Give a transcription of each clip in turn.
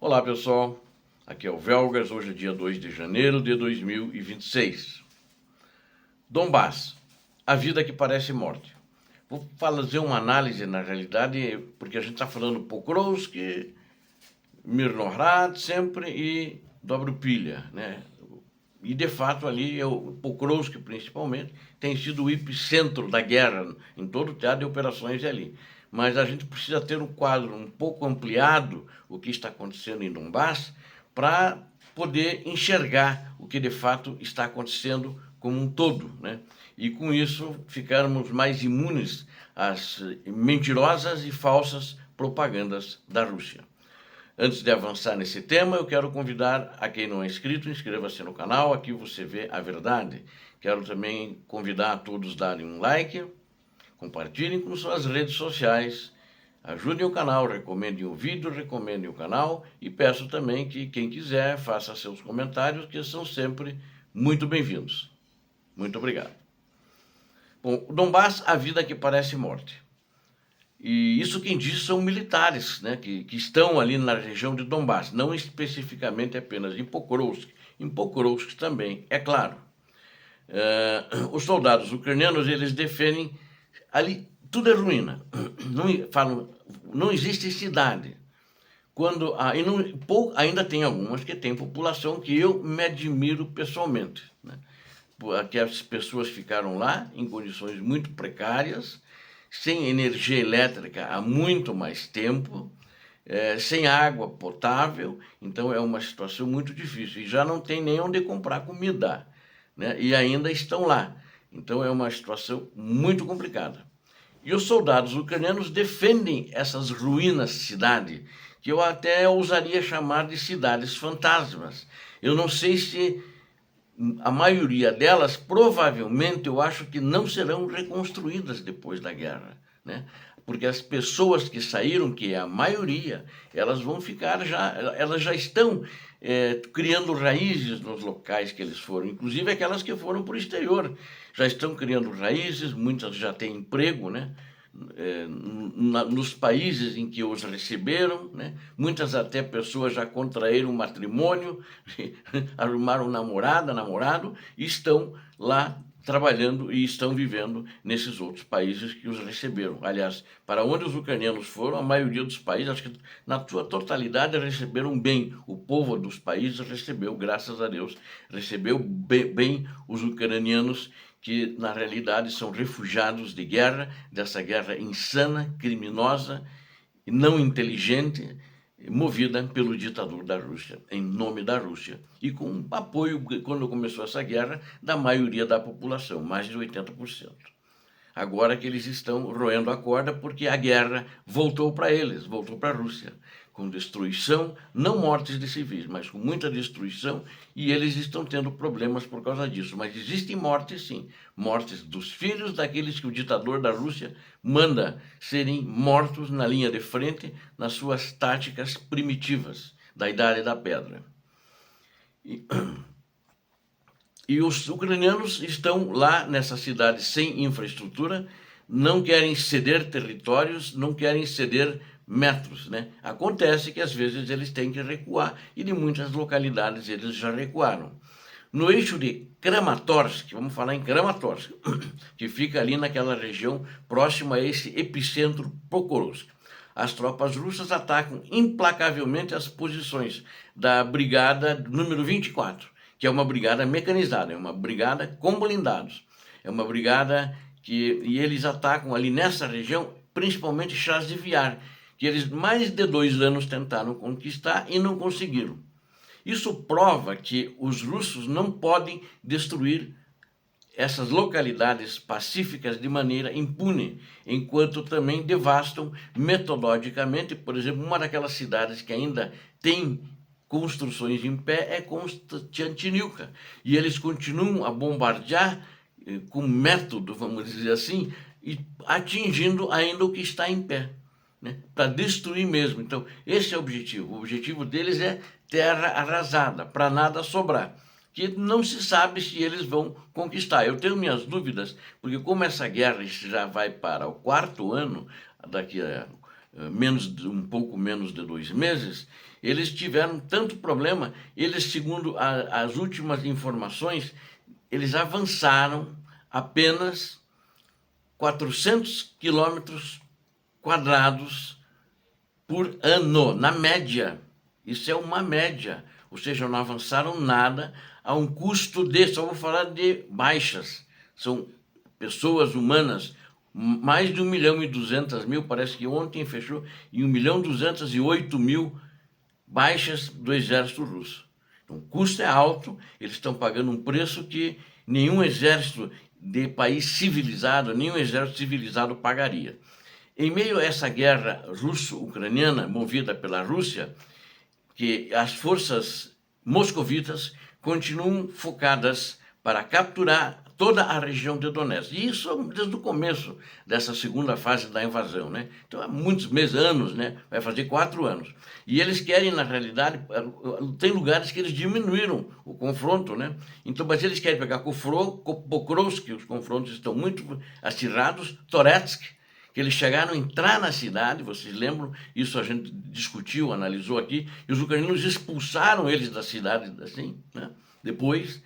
Olá pessoal, aqui é o Velgas, hoje é dia 2 de janeiro de 2026. Donbass, a vida que parece morte. Vou fazer uma análise na realidade, porque a gente está falando Pokrovsk, Mirnohrad sempre e Dobropilha, né? E de fato ali, o Pokrovsk principalmente, tem sido o epicentro da guerra em todo o teatro de operações ali. Mas a gente precisa ter um quadro um pouco ampliado, o que está acontecendo em Donbass, para poder enxergar o que de fato está acontecendo como um todo, né? E com isso ficarmos mais imunes às mentirosas e falsas propagandas da Rússia. Antes de avançar nesse tema, eu quero convidar a quem não é inscrito, inscreva-se no canal, aqui você vê a verdade. Quero também convidar a todos a darem um like, compartilhem com suas redes sociais, ajudem o canal, recomendem o vídeo, recomendem o canal e peço também que quem quiser faça seus comentários, que são sempre muito bem-vindos. Muito obrigado. Bom, o Donbass, a vida que parece morte. E isso quem diz são militares, né, que estão ali na região de Donbass, não especificamente apenas em Pokrovsk. Em Pokrovsk também, é claro. Os soldados ucranianos, eles defendem ali, tudo é ruína. Não existe cidade. Ainda tem algumas que têm população que eu me admiro pessoalmente, né? Porque as pessoas ficaram lá em condições muito precárias, sem energia elétrica há muito mais tempo, sem água potável, então é uma situação muito difícil. E já não tem nem onde comprar comida, né? E ainda estão lá. Então é uma situação muito complicada. E os soldados ucranianos defendem essas ruínas de cidade, que eu até ousaria chamar de cidades fantasmas. Eu não sei se a maioria delas, provavelmente, eu acho que não serão reconstruídas depois da guerra, né? Porque as pessoas que saíram, que é a maioria, elas vão ficar elas já estão criando raízes nos locais que eles foram, inclusive aquelas que foram para o exterior, já estão criando raízes, muitas já têm emprego, né? Nos países em que os receberam, né? Muitas até pessoas já contraíram matrimônio, arrumaram namorado e estão lá trabalhando e estão vivendo nesses outros países que os receberam. Aliás, para onde os ucranianos foram, a maioria dos países, acho que na sua totalidade, receberam bem. O povo dos países recebeu, graças a Deus, recebeu bem os ucranianos, que na realidade são refugiados de guerra, dessa guerra insana, criminosa, não inteligente, movida pelo ditador da Rússia, em nome da Rússia, e com apoio, quando começou essa guerra, da maioria da população, mais de 80%. Agora que eles estão roendo a corda porque a guerra voltou para eles, voltou para a Rússia, com destruição, não mortes de civis, mas com muita destruição, e eles estão tendo problemas por causa disso. Mas existem mortes, sim, mortes dos filhos daqueles que o ditador da Rússia manda serem mortos na linha de frente, nas suas táticas primitivas da Idade da Pedra. E os ucranianos estão lá nessa cidade sem infraestrutura, não querem ceder territórios, não querem ceder metros, né? Acontece que às vezes eles têm que recuar e de muitas localidades eles já recuaram. No eixo de Kramatorsk, vamos falar em Kramatorsk, que fica ali naquela região próxima a esse epicentro Pokrovsk, as tropas russas atacam implacavelmente as posições da brigada número 24, que é uma brigada mecanizada, é uma brigada com blindados, é uma brigada e eles atacam ali nessa região, principalmente Chasiviar, que eles mais de 2 anos tentaram conquistar e não conseguiram. Isso prova que os russos não podem destruir essas localidades pacíficas de maneira impune, enquanto também devastam metodologicamente. Por exemplo, uma daquelas cidades que ainda tem construções em pé é Konstantinivka, e eles continuam a bombardear com método, vamos dizer assim, e atingindo ainda o que está em pé, né? Para destruir mesmo. Então, esse é o objetivo deles é terra arrasada, para nada sobrar, que não se sabe se eles vão conquistar. Eu tenho minhas dúvidas, porque como essa guerra já vai para o 4º ano, daqui a um pouco menos de 2 meses, eles tiveram tanto problema, eles, segundo as últimas informações, eles avançaram apenas 400 quilômetros quadrados por ano, na média. Isso é uma média, ou seja, não avançaram nada a um custo só vou falar de baixas, são pessoas humanas, mais de 1.200.000, parece que ontem fechou em 1.208.000 baixas do exército russo. Então, o custo é alto, eles estão pagando um preço que nenhum exército de país civilizado, nenhum exército civilizado pagaria. Em meio a essa guerra russo-ucraniana, movida pela Rússia, que as forças moscovitas continuam focadas para capturar toda a região de Donetsk. E isso desde o começo dessa segunda fase da invasão, né? Então, há muitos meses, anos, né? Vai fazer 4 anos. E eles querem, na realidade, tem lugares que eles diminuíram o confronto, né? Então, mas eles querem pegar Pokrovsk, os confrontos estão muito acirrados, Toretsk, que eles chegaram a entrar na cidade, vocês lembram, isso a gente discutiu, analisou aqui, e os ucranianos expulsaram eles da cidade, assim, né? Depois,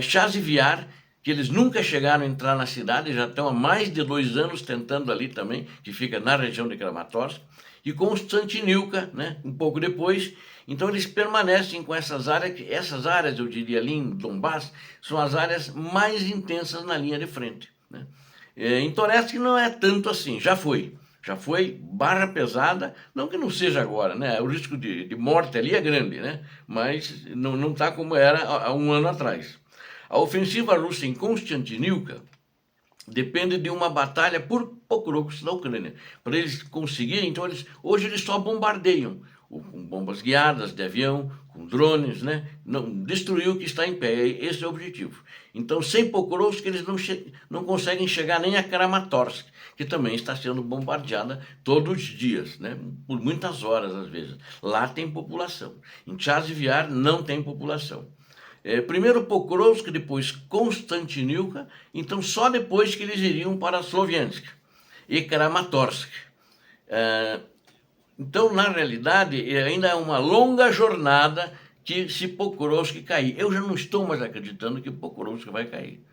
Chasiv-Yar, que eles nunca chegaram a entrar na cidade, já estão há mais de 2 anos tentando ali também, que fica na região de Kramatorsk, e Konstantinivka, né, um pouco depois. Então eles permanecem com essas áreas, eu diria ali em Donbass, são as áreas mais intensas na linha de frente, né? Em Toretsk não é tanto assim, já foi barra pesada, não que não seja agora, né? O risco de morte ali é grande, né? Mas não está como era há 1 ano atrás. A ofensiva russa em Konstantinivka depende de uma batalha por Pokrovsk da Ucrânia. Para eles conseguirem, então hoje eles só bombardeiam, com bombas guiadas de avião, com drones, né? Não, destruir o que está em pé, esse é o objetivo. Então, sem Pokrovsk, eles não conseguem chegar nem a Kramatorsk, que também está sendo bombardeada todos os dias, né? Por muitas horas, às vezes. Lá tem população. Em Chasiv-Yar não tem população. Primeiro Pokrovsk, depois Konstantinivka, então só depois que eles iriam para Sloviansk e Kramatorsk. Então, na realidade, ainda é uma longa jornada que se Pokrovsk cair. Eu já não estou mais acreditando que Pokrovsk vai cair,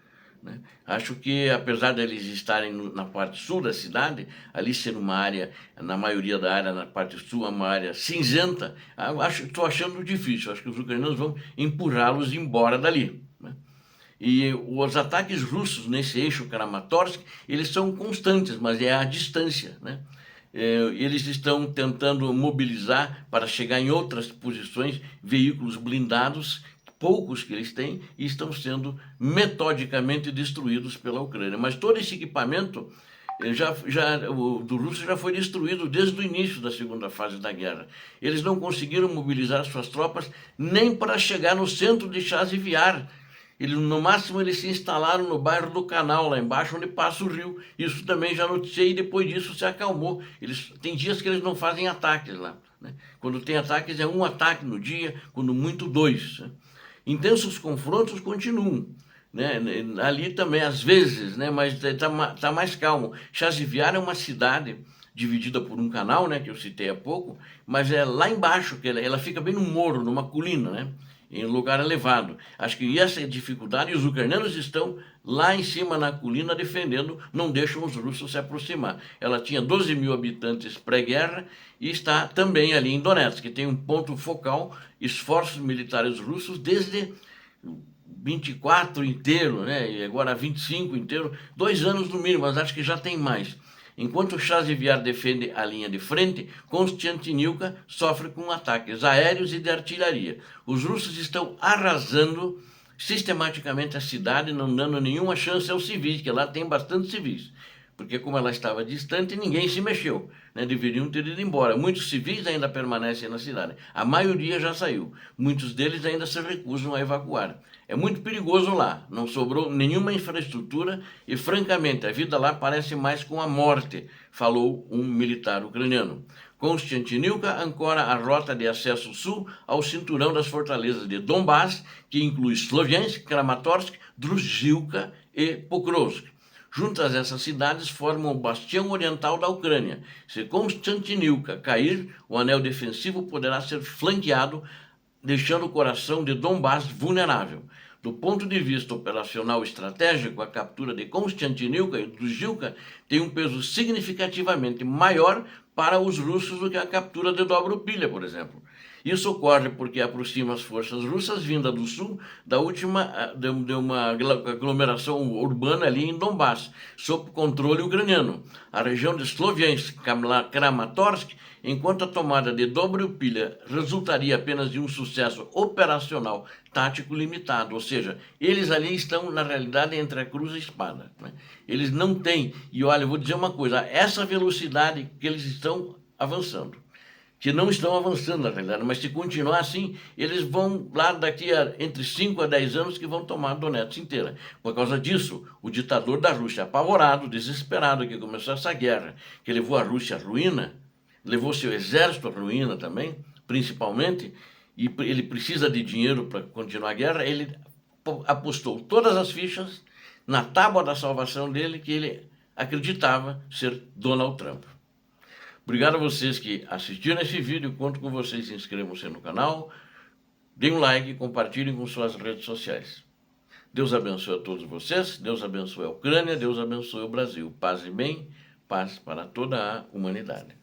né? Acho que, apesar de eles estarem na parte sul da cidade, ali ser uma área, na maioria da área, na parte sul, uma área cinzenta, estou achando difícil. Acho que os ucranianos vão empurrá-los embora dali, né? E os ataques russos nesse eixo Kramatorsk, eles são constantes, mas é à distância, né? Eles estão tentando mobilizar para chegar em outras posições veículos blindados, poucos que eles têm, e estão sendo metodicamente destruídos pela Ucrânia. Mas todo esse equipamento do russo já foi destruído desde o início da segunda fase da guerra. Eles não conseguiram mobilizar suas tropas nem para chegar no centro de Chasiv-Yar. No máximo, eles se instalaram no bairro do Canal, lá embaixo, onde passa o rio. Isso também já noticiei, e depois disso se acalmou. Tem dias que eles não fazem ataques lá, né? Quando tem ataques, é 1 ataque no dia, quando muito 2. Né? Intensos confrontos continuam, né? Ali também, às vezes, né? Mas tá mais calmo. Chasiv-Yar é uma cidade dividida por um canal, né? Que eu citei há pouco, mas é lá embaixo, que ela fica bem no morro, numa colina, né? Em lugar elevado. Acho que essa é a dificuldade, e os ucranianos estão lá em cima na colina defendendo, não deixam os russos se aproximar. Ela tinha 12.000 habitantes pré-guerra e está também ali em Donetsk, que tem um ponto focal, esforços militares russos desde 24 inteiro, né? E agora 25 inteiro, 2 anos no mínimo, mas acho que já tem mais. Enquanto Chasiv-Yar defende a linha de frente, Konstantinivka sofre com ataques aéreos e de artilharia. Os russos estão arrasando sistematicamente a cidade, não dando nenhuma chance aos civis, que lá tem bastante civis. Porque como ela estava distante, ninguém se mexeu, né? Deveriam ter ido embora. Muitos civis ainda permanecem na cidade. A maioria já saiu. Muitos deles ainda se recusam a evacuar. É muito perigoso lá, não sobrou nenhuma infraestrutura e, francamente, a vida lá parece mais com a morte, falou um militar ucraniano. Konstantinivka ancora a rota de acesso sul ao cinturão das fortalezas de Donbass, que inclui Sloviansk, Kramatorsk, Druzhilka e Pokrovsk. Juntas essas cidades formam o bastião oriental da Ucrânia. Se Constantinivka cair, o anel defensivo poderá ser flanqueado, deixando o coração de Donbás vulnerável. Do ponto de vista operacional estratégico, a captura de Constantinivka e Duzhilka tem um peso significativamente maior para os russos do que a captura de Dobropilha, por exemplo. Isso ocorre porque aproxima as forças russas vindas do sul de uma aglomeração urbana ali em Donbás, sob controle ucraniano. A região de Sloviansk, Kramatorsk, enquanto a tomada de Dobropilha resultaria apenas de um sucesso operacional tático limitado, ou seja, eles ali estão, na realidade, entre a cruz e a espada. Né? Eles não têm, e olha, eu vou dizer uma coisa, essa velocidade que eles estão avançando, que não estão avançando na realidade, mas se continuar assim, eles vão lá daqui a entre 5 a 10 anos que vão tomar a Donetsk inteira. Por causa disso, o ditador da Rússia, apavorado, desesperado, que começou essa guerra, que levou a Rússia à ruína, levou seu exército à ruína também, principalmente, e ele precisa de dinheiro para continuar a guerra, ele apostou todas as fichas na tábua da salvação dele, que ele acreditava ser Donald Trump. Obrigado a vocês que assistiram esse vídeo, conto com vocês, inscrevam-se no canal, deem um like e compartilhem com suas redes sociais. Deus abençoe a todos vocês, Deus abençoe a Ucrânia, Deus abençoe o Brasil. Paz e bem, paz para toda a humanidade.